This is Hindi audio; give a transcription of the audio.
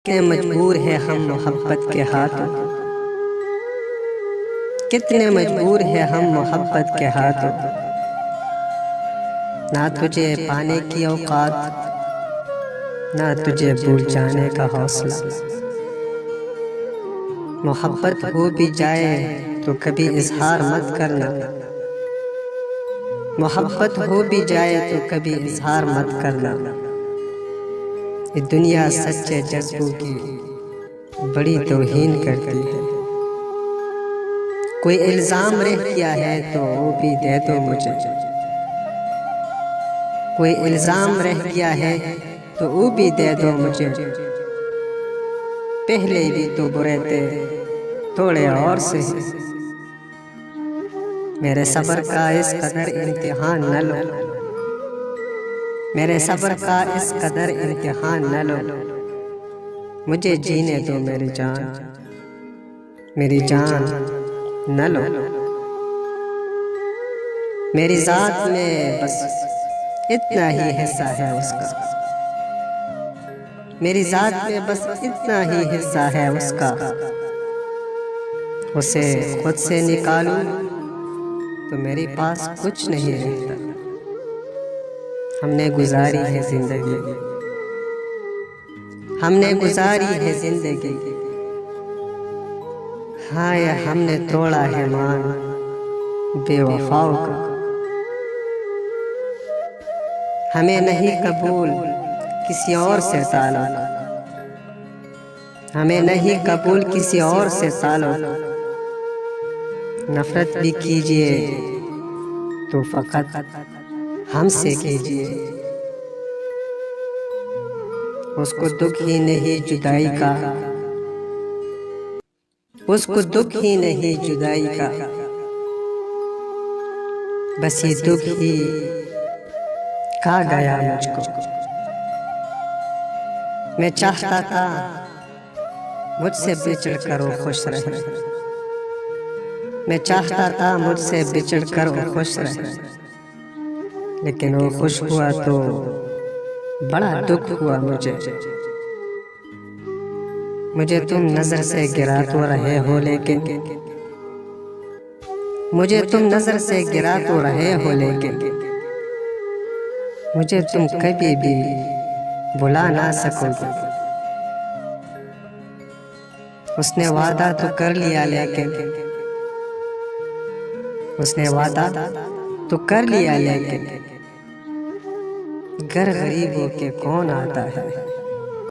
कितने मजबूर है हम मोहब्बत के हाथों, कितने मजबूर है हम मोहब्बत के हाथों। ना तुझे पाने की औकात, ना तुझे भूल जाने का हौसला। मोहब्बत हो भी जाए तो कभी इजहार मत करना, मोहब्बत हो भी जाए तो कभी इजहार मत करना। ये दुनिया सच्चे जज्बों की बड़ी तौहीन करती है। कोई इल्जाम रह गया है तो वो भी दे दो मुझे, कोई इल्जाम रह गया है तो वो भी दे दो मुझे। पहले भी तो बुरे थे थोड़े और से, मेरे सब्र का इस कदर इम्तिहान न लो, मेरे सब्र का इस कदर इम्तिहान न लो। मुझे जीने दो मेरी जान, मेरी जान न लो। मेरी जात में बस इतना ही हिस्सा है उसका, मेरी जात में बस इतना ही हिस्सा है उसका। उसे खुद से निकालूं तो मेरे पास कुछ नहीं रहता। हमने गुजारी है जिंदगी, हमने गुजारी है जिंदगी। हाँ या हमने तोड़ा है मान बेवफाओं का। हमें नहीं कबूल किसी और से ताल्लुक, हमें नहीं कबूल किसी और से ताल्लुक। नफरत भी कीजिए तो फकत हमसे कीजिए। उसको दुख ही नहीं जुदाई का, उसको दुख ही नहीं जुदाई का। बस ये दुख ही खा गया मुझको। मैं चाहता था मुझसे बिछड़ कर वो खुश रहे, मैं चाहता था मुझसे बिछड़ कर वो खुश रहे। लेकिन वो खुश हुआ तो बड़ा दुख हुआ मुझे। मुझे तुम नजर से गिरा तो रहे हो लेकिन, मुझे तुम नजर से गिरा तो रहे हो लेकिन, मुझे तुम कभी भी भुला ना सकोगे। उसने वादा तो कर लिया लेकिन, उसने वादा तो कर लिया लेकिन, घर गरीब होके कौन आता है।